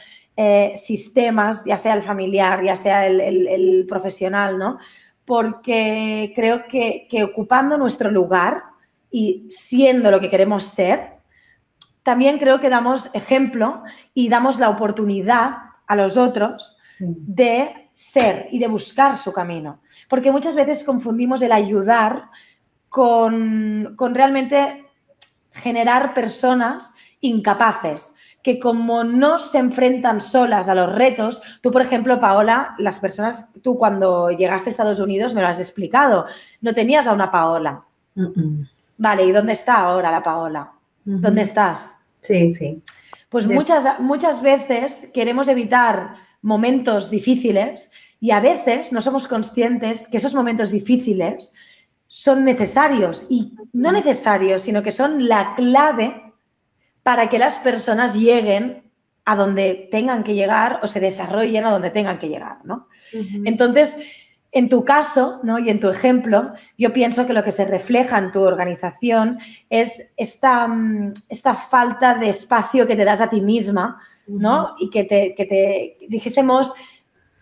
A: sistemas, ya sea el familiar, ya sea el profesional, ¿no? Porque creo que ocupando nuestro lugar y siendo lo que queremos ser, también creo que damos ejemplo y damos la oportunidad a los otros de ser y de buscar su camino. Porque muchas veces confundimos el ayudar con realmente generar personas incapaces, que como no se enfrentan solas a los retos, tú, por ejemplo, Paola, las personas, tú cuando llegaste a Estados Unidos me lo has explicado, no tenías a una Paola. Vale, ¿y dónde está ahora la Paola? ¿Dónde estás?
B: Sí, sí.
A: Pues muchas veces queremos evitar momentos difíciles y a veces no somos conscientes que esos momentos difíciles son necesarios y no necesarios, sino que son la clave para que las personas lleguen a donde tengan que llegar o se desarrollen a donde tengan que llegar, ¿no? Entonces, en tu caso, ¿no? Y en tu ejemplo, yo pienso que lo que se refleja en tu organización es esta falta de espacio que te das a ti misma, ¿no? Y que te dijésemos,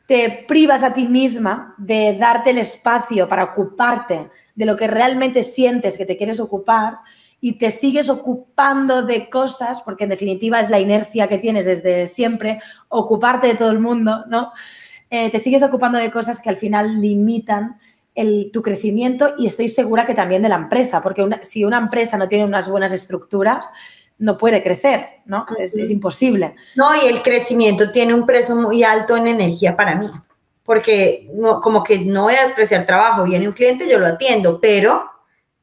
A: te privas a ti misma de darte el espacio para ocuparte de lo que realmente sientes que te quieres ocupar y te sigues ocupando de cosas, porque en definitiva es la inercia que tienes desde siempre, ocuparte de todo el mundo, ¿no? Te sigues ocupando de cosas que al final limitan tu crecimiento y estoy segura que también de la empresa, porque si una empresa no tiene unas buenas estructuras, no puede crecer, ¿no? Es imposible.
B: No, y el crecimiento tiene un precio muy alto en energía para mí. porque no, como que no voy a despreciar trabajo, viene un cliente, yo lo atiendo, pero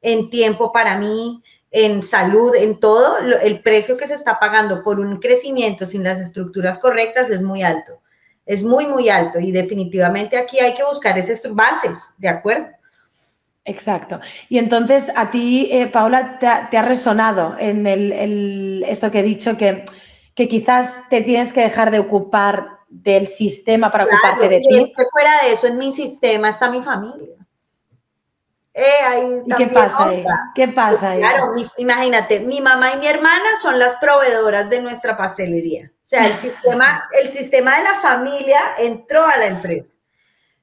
B: en tiempo para mí, en salud, en todo, el precio que se está pagando por un crecimiento sin las estructuras correctas es muy alto. Es muy, muy alto y definitivamente aquí hay que buscar esas bases, ¿de acuerdo?
A: Exacto. Y entonces a ti, Paula, te ha resonado en esto que he dicho, que quizás te tienes que dejar de ocupar del sistema para ocuparte de
B: Y es
A: ti.
B: que fuera de eso, en mi sistema está mi familia. Ahí
A: ¿Y qué
B: también
A: pasa ahí?
B: otra.
A: ¿Qué
B: Pues
A: pasa ahí?
B: claro, imagínate, mi mamá y mi hermana son las proveedoras de nuestra pastelería. O sea, el sistema de la familia entró a la empresa.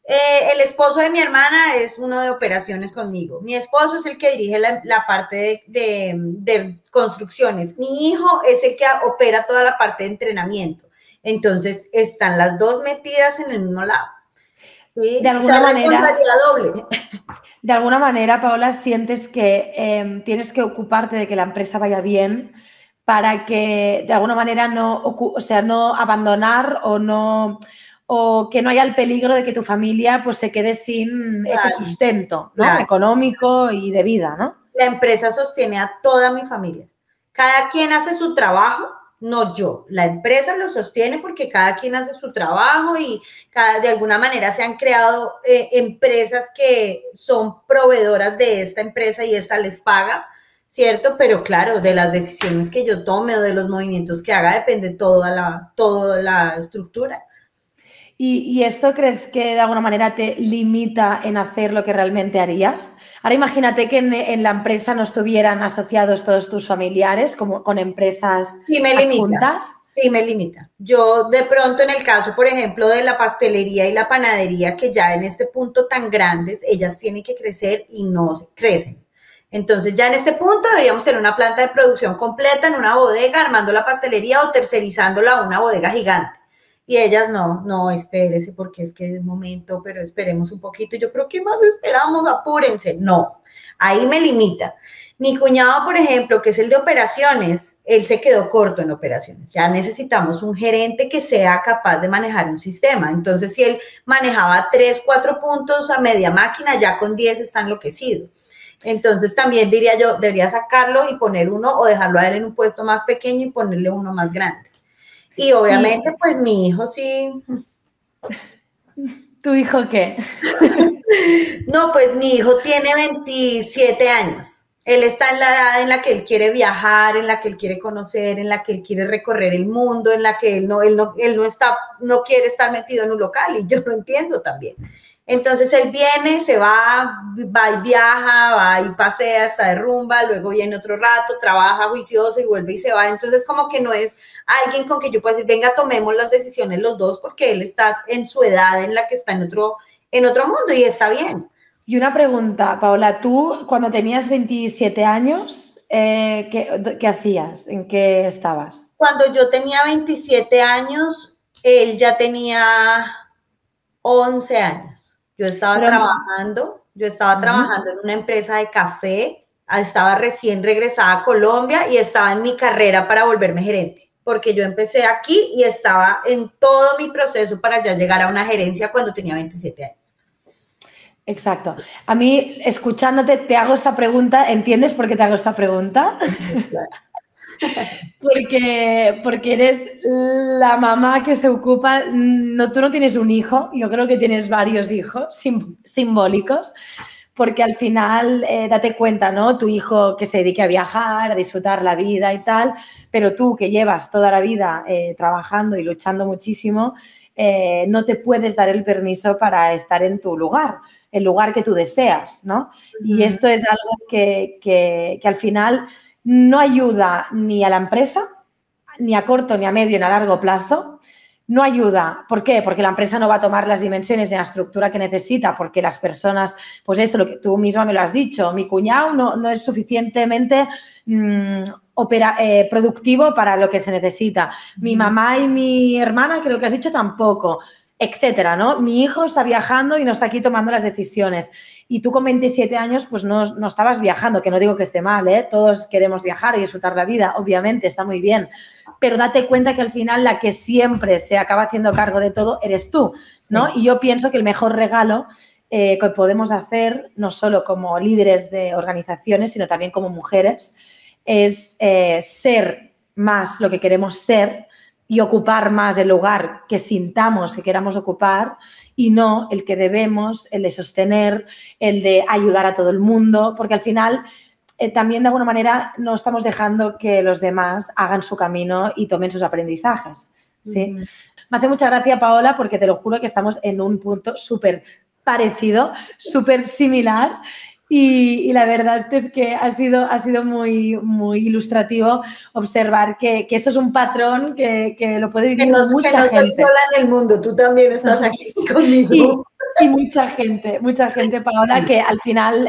B: El esposo de mi hermana es uno de operaciones conmigo. Mi esposo es el que dirige la parte de construcciones. Mi hijo es el que opera toda la parte de entrenamiento. Entonces, están las dos metidas en el mismo lado. ¿Sí?
A: De alguna
B: Esa
A: manera,
B: responsabilidad doble.
A: de alguna manera, Paola, sientes que tienes que ocuparte de que la empresa vaya bien para que de alguna manera no abandonar o que no haya el peligro de que tu familia pues se quede sin ese sustento, ¿no?
B: Claro.
A: Económico y de vida, ¿no?
B: La empresa sostiene a toda mi familia. Cada quien hace su trabajo, no yo. La empresa lo sostiene porque cada quien hace su trabajo y de alguna manera se han creado empresas que son proveedoras de esta empresa y esta les paga, ¿cierto? Pero claro, de las decisiones que yo tome o de los movimientos que haga depende toda la estructura.
A: ¿Y esto crees que de alguna manera te limita en hacer lo que realmente harías? Ahora imagínate que en la empresa no estuvieran asociados todos tus familiares como con empresas
B: Sí me limita.
A: adjuntas.
B: Sí, me limita. Yo de pronto en el caso, por ejemplo, de la pastelería y la panadería, que ya en este punto tan grandes, ellas tienen que crecer y no crecen. Entonces ya en este punto deberíamos tener una planta de producción completa en una bodega, armando la pastelería o tercerizándola a una bodega gigante. Y ellas no, espérese porque es que es momento, pero esperemos un poquito. Yo, pero ¿qué más esperamos? Apúrense. No, ahí me limita. Mi cuñado, por ejemplo, que es el de operaciones, él se quedó corto en operaciones. Ya necesitamos un gerente que sea capaz de manejar un sistema. Entonces, si él manejaba 3, 4 puntos a media máquina, ya con 10 está enloquecido. Entonces, también diría yo, debería sacarlo y poner uno o dejarlo a él en un puesto más pequeño y ponerle uno más grande. Y obviamente, pues mi hijo sí.
A: ¿Tu hijo qué?
B: No, pues mi hijo tiene 27 años. Él está en la edad en la que él quiere viajar, en la que él quiere conocer, en la que él quiere recorrer el mundo, en la que él no quiere estar metido en un local y yo lo entiendo también. Entonces él viene, se va y viaja, va y pasea, está de rumba, luego viene otro rato, trabaja juicioso y vuelve y se va. Entonces como que no es alguien con que yo pueda decir, venga, tomemos las decisiones los dos porque él está en su edad en la que está en otro mundo y está bien.
A: Y una pregunta, Paola, tú cuando tenías 27 años, ¿qué hacías? ¿En qué estabas?
B: Cuando yo tenía 27 años, él ya tenía 11 años. Yo estaba trabajando en una empresa de café, estaba recién regresada a Colombia y estaba en mi carrera para volverme gerente, porque yo empecé aquí y estaba en todo mi proceso para ya llegar a una gerencia cuando tenía 27 años.
A: Exacto. A mí, escuchándote, te hago esta pregunta. ¿Entiendes por qué te hago esta pregunta?
B: Claro.
A: Porque eres la mamá que se ocupa, tú no tienes un hijo, yo creo que tienes varios hijos simbólicos, porque al final, date cuenta, ¿no? Tu hijo que se dedique a viajar, a disfrutar la vida y tal, pero tú que llevas toda la vida trabajando y luchando muchísimo, no te puedes dar el permiso para estar en tu lugar, el lugar que tú deseas, ¿no? Y esto es algo que al final no ayuda ni a la empresa, ni a corto, ni a medio, ni a largo plazo. No ayuda. ¿Por qué? Porque la empresa no va a tomar las dimensiones ni la estructura que necesita, porque las personas, pues esto, lo que tú misma me lo has dicho, mi cuñado no es suficientemente productivo para lo que se necesita. Mi mamá y mi hermana, creo que has dicho, tampoco, etcétera, ¿no? Mi hijo está viajando y no está aquí tomando las decisiones. Y tú con 27 años, pues no estabas viajando, que no digo que esté mal, ¿eh? Todos queremos viajar y disfrutar la vida, obviamente, está muy bien. pero date cuenta que al final la que siempre se acaba haciendo cargo de todo eres tú, ¿no? Sí. Y yo pienso que el mejor regalo que podemos hacer, no solo como líderes de organizaciones, sino también como mujeres, es ser más lo que queremos ser y ocupar más el lugar que sintamos que queramos ocupar y no el que debemos, el de sostener, el de ayudar a todo el mundo, porque al final también de alguna manera no estamos dejando que los demás hagan su camino y tomen sus aprendizajes, ¿sí? Me hace mucha gracia, Paola, porque te lo juro que estamos en un punto súper parecido, súper similar. Y la verdad es que ha sido muy, muy ilustrativo observar que esto es un patrón que lo puede vivir mucha gente.
B: Que no soy sola en el mundo, tú también estás aquí conmigo.
A: Y mucha gente, Paola, que al final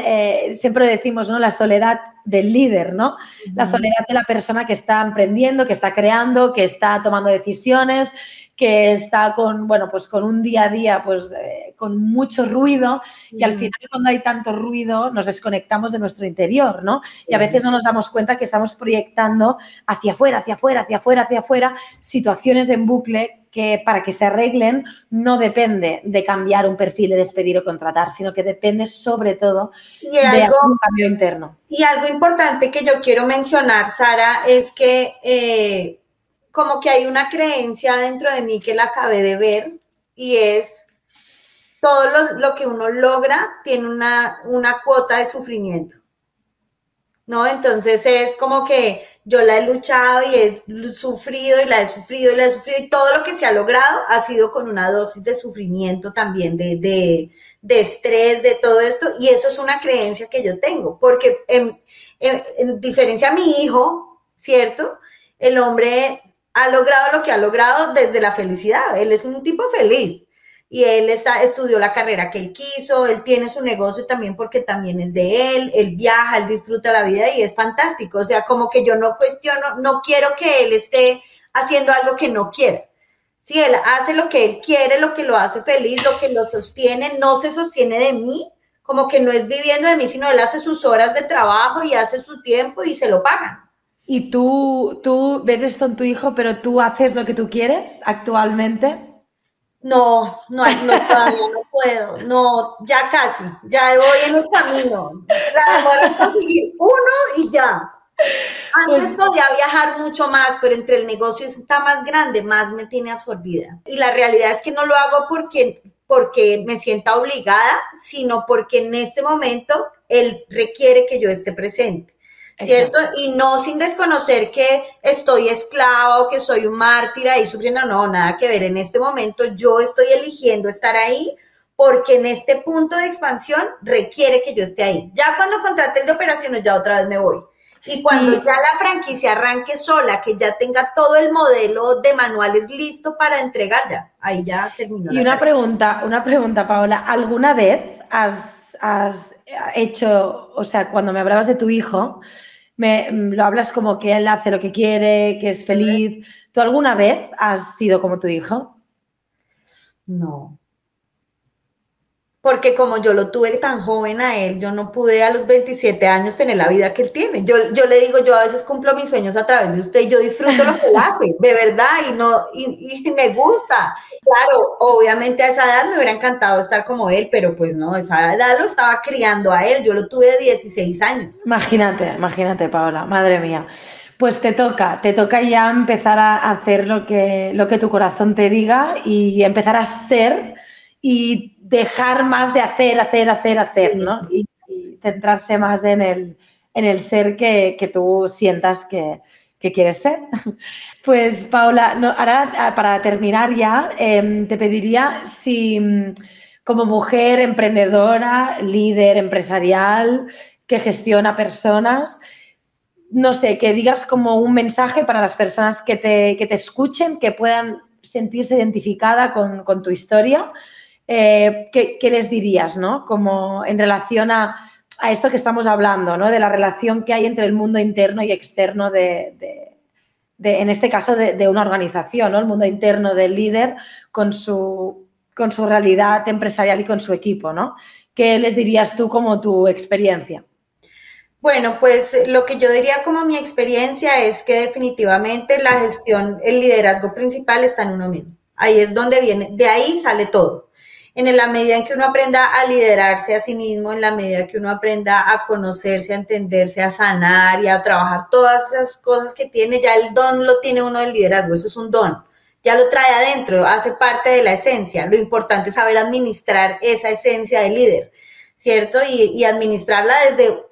A: siempre decimos, ¿no? La soledad del líder, ¿no? La soledad de la persona que está emprendiendo, que está creando, que está tomando decisiones, que está con, bueno, pues con un día a día, pues con mucho ruido y al final cuando hay tanto ruido nos desconectamos de nuestro interior, ¿no? Y a veces no nos damos cuenta que estamos proyectando hacia afuera, hacia afuera, hacia afuera, hacia afuera, situaciones en bucle que para que se arreglen no depende de cambiar un perfil, de despedir o contratar, sino que depende sobre todo de hacer un cambio interno.
B: Y algo importante que yo quiero mencionar, Sara, es que como que hay una creencia dentro de mí que la acabé de ver y es todo lo que uno logra tiene una cuota de sufrimiento, ¿no? Entonces es como que yo la he luchado y he sufrido y la he sufrido y la he sufrido y todo lo que se ha logrado ha sido con una dosis de sufrimiento también, de estrés, de todo esto, y eso es una creencia que yo tengo, porque en diferencia a mi hijo, ¿cierto? El hombre ha logrado lo que ha logrado desde la felicidad, él es un tipo feliz. Y él estudió la carrera que él quiso, él tiene su negocio también porque también es de él viaja, él disfruta la vida y es fantástico. O sea, como que yo no cuestiono, no quiero que él esté haciendo algo que no quiere. Si él hace lo que él quiere, lo que lo hace feliz, lo que lo sostiene, no se sostiene de mí, como que no es viviendo de mí, sino él hace sus horas de trabajo y hace su tiempo y se lo pagan.
A: ¿Y tú ves esto en tu hijo, pero tú haces lo que tú quieres actualmente?
B: No, todavía no puedo, no, ya casi, ya voy en el camino, la demora es conseguir uno y ya. Antes podía viajar mucho más, pero entre el negocio está más grande, más me tiene absorbida. Y la realidad es que no lo hago porque me sienta obligada, sino porque en este momento él requiere que yo esté presente. ¿Cierto? Exacto. Y no sin desconocer que estoy esclava o que soy un mártir ahí sufriendo, no, nada que ver. En este momento yo estoy eligiendo estar ahí porque en este punto de expansión requiere que yo esté ahí. Ya cuando contrate el de operaciones ya otra vez me voy. Y cuando ya la franquicia arranque sola, que ya tenga todo el modelo de manuales listo para entregar, ya, ahí ya terminó.
A: Y una pregunta, Paola, ¿alguna vez has hecho, o sea, cuando me hablabas de tu hijo, lo hablas como que él hace lo que quiere, que es feliz? ¿Tú alguna vez has sido como tu hijo?
B: No. Porque como yo lo tuve tan joven a él, yo no pude a los 27 años tener la vida que él tiene. Yo le digo, yo a veces cumplo mis sueños a través de usted y yo disfruto lo que él hace, de verdad, y me gusta. Claro, obviamente a esa edad me hubiera encantado estar como él, pero pues no, esa edad lo estaba criando a él, yo lo tuve de 16 años.
A: Imagínate, Paola, madre mía. Pues te toca ya empezar a hacer lo que tu corazón te diga y empezar a ser y dejar más de hacer, ¿no? Y centrarse más en el ser que tú sientas que quieres ser. Pues, Paola, ahora para terminar ya, te pediría si como mujer emprendedora, líder empresarial, que gestiona personas, no sé, que digas como un mensaje para las personas que te escuchen, que puedan sentirse identificada con tu historia. ¿Qué les dirías, ¿no? Como en relación a esto que estamos hablando, ¿no? De la relación que hay entre el mundo interno y externo en este caso, de una organización, ¿no? El mundo interno del líder con su realidad empresarial y con su equipo, ¿no? ¿Qué les dirías tú como tu experiencia?
B: Bueno, pues lo que yo diría como mi experiencia es que definitivamente la gestión, el liderazgo principal está en uno mismo. Ahí es donde viene, de ahí sale todo. En la medida en que uno aprenda a liderarse a sí mismo, en la medida que uno aprenda a conocerse, a entenderse, a sanar y a trabajar todas esas cosas que tiene, ya el don lo tiene uno del liderazgo, eso es un don. Ya lo trae adentro, hace parte de la esencia. Lo importante es saber administrar esa esencia de líder. ¿Cierto? Y administrarla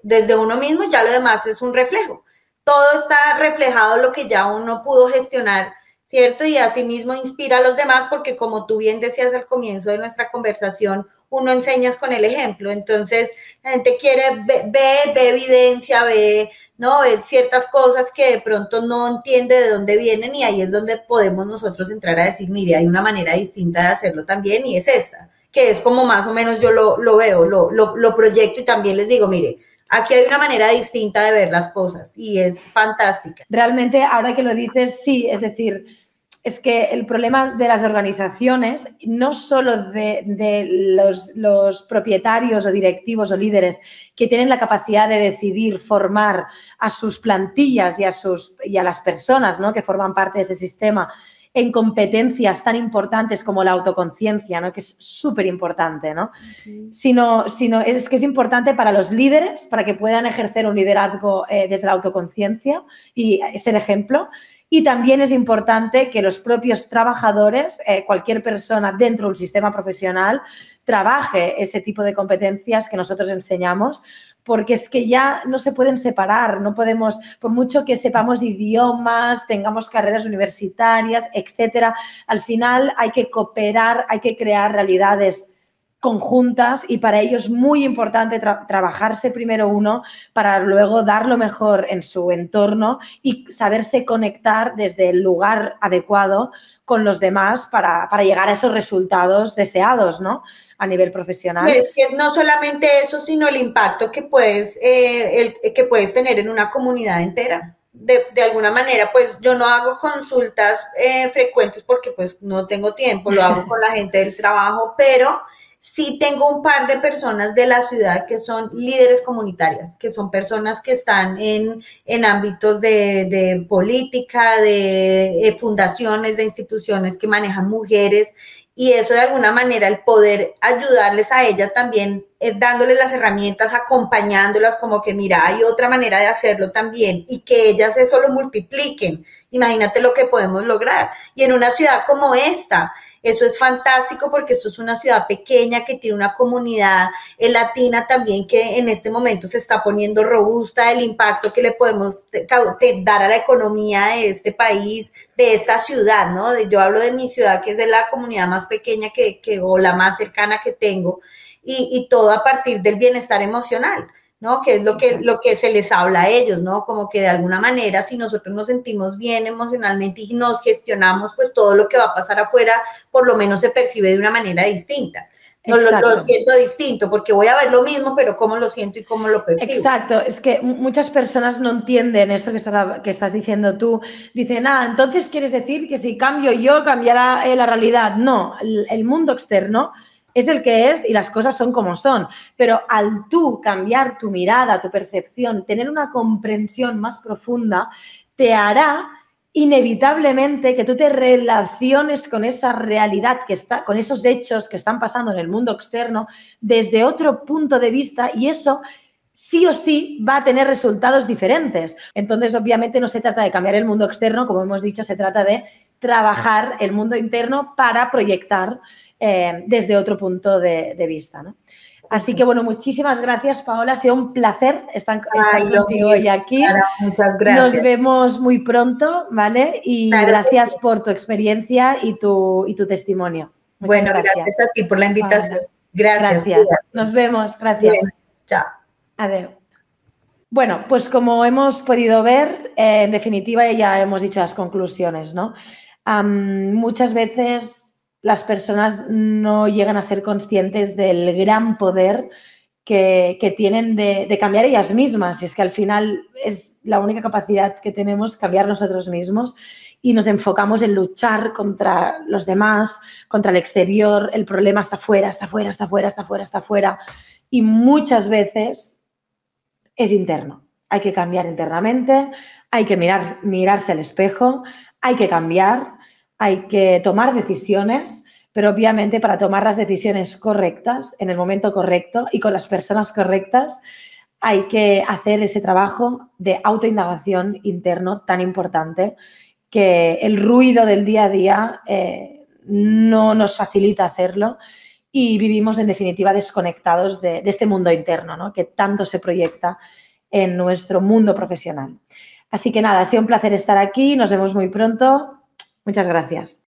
B: desde uno mismo, ya lo demás es un reflejo. Todo está reflejado lo que ya uno pudo gestionar, ¿cierto? Y asimismo inspira a los demás porque como tú bien decías al comienzo de nuestra conversación, uno enseñas con el ejemplo. Entonces, la gente quiere, ve evidencia, ¿no? Ve ciertas cosas que de pronto no entiende de dónde vienen y ahí es donde podemos nosotros entrar a decir, mire, hay una manera distinta de hacerlo también y es esta, que es como más o menos yo lo veo, lo proyecto y también les digo, mire, aquí hay una manera distinta de ver las cosas y es fantástica.
A: Realmente, ahora que lo dices, sí, es decir, es que el problema de las organizaciones, no solo de los propietarios o directivos o líderes que tienen la capacidad de decidir formar a sus plantillas y a las personas, ¿no?, que forman parte de ese sistema en competencias tan importantes como la autoconciencia, ¿no?, que es súper importante, ¿no? Sino es que es importante para los líderes, para que puedan ejercer un liderazgo desde la autoconciencia y ser ejemplo. Y también es importante que los propios trabajadores, cualquier persona dentro del sistema profesional, trabaje ese tipo de competencias que nosotros enseñamos, porque es que ya no se pueden separar, no podemos, por mucho que sepamos idiomas, tengamos carreras universitarias, etcétera, al final hay que cooperar, hay que crear realidades conjuntas y para ello es muy importante trabajarse primero uno para luego dar lo mejor en su entorno y saberse conectar desde el lugar adecuado con los demás para llegar a esos resultados deseados, ¿no?, a nivel profesional.
B: Es que no solamente eso, sino el impacto que puedes tener en una comunidad entera. De alguna manera, pues yo no hago consultas frecuentes porque pues no tengo tiempo, lo hago con la gente del trabajo, pero sí tengo un par de personas de la ciudad que son líderes comunitarias, que son personas que están en ámbitos de política, de fundaciones, de instituciones que manejan mujeres y eso de alguna manera el poder ayudarles a ellas también, dándoles las herramientas, acompañándolas como que mira, hay otra manera de hacerlo también y que ellas eso lo multipliquen. Imagínate lo que podemos lograr. Y en una ciudad como esta, eso es fantástico porque esto es una ciudad pequeña que tiene una comunidad latina también que en este momento se está poniendo robusta, el impacto que le podemos dar a la economía de este país, de esta ciudad, ¿no? Yo hablo de mi ciudad, que es de la comunidad más pequeña o la más cercana que tengo, y todo a partir del bienestar emocional, ¿no? Que es lo que se les habla a ellos, ¿no? Como que de alguna manera, si nosotros nos sentimos bien emocionalmente y nos gestionamos, pues todo lo que va a pasar afuera, por lo menos se percibe de una manera distinta. No lo siento distinto, porque voy a ver lo mismo, pero cómo lo siento y cómo lo percibo.
A: Exacto, es que muchas personas no entienden esto que estás diciendo tú. Dicen, entonces quieres decir que si cambio yo, cambiará la realidad. No, el mundo externo es el que es y las cosas son como son. Pero al tú cambiar tu mirada, tu percepción, tener una comprensión más profunda, te hará inevitablemente que tú te relaciones con esa realidad con esos hechos que están pasando en el mundo externo desde otro punto de vista y eso sí o sí va a tener resultados diferentes. Entonces, obviamente, no se trata de cambiar el mundo externo, como hemos dicho, se trata de trabajar el mundo interno para proyectar desde otro punto de vista, ¿no? Así que, bueno, muchísimas gracias, Paola. Ha sido un placer estar contigo hoy aquí.
B: Claro, muchas gracias.
A: Nos vemos muy pronto, ¿vale? Y gracias por tu experiencia y tu testimonio.
B: Muchas gracias a ti por la invitación. Gracias.
A: Nos vemos. Gracias.
B: Bien. Chao.
A: Adiós. Bueno, pues como hemos podido ver, en definitiva ya hemos dicho las conclusiones, ¿no? Muchas veces las personas no llegan a ser conscientes del gran poder que tienen de cambiar ellas mismas. Y es que al final es la única capacidad que tenemos, cambiar nosotros mismos, y nos enfocamos en luchar contra los demás, contra el exterior, el problema está fuera, está fuera, está fuera, está fuera, está fuera. Y muchas veces es interno. Hay que cambiar internamente, hay que mirarse al espejo, hay que cambiar, hay que tomar decisiones, pero obviamente para tomar las decisiones correctas, en el momento correcto y con las personas correctas, hay que hacer ese trabajo de autoindagación interno tan importante que el ruido del día a día no nos facilita hacerlo y vivimos, en definitiva, desconectados de este mundo interno, ¿no? Que tanto se proyecta en nuestro mundo profesional. Así que nada, ha sido un placer estar aquí. Nos vemos muy pronto. Muchas gracias.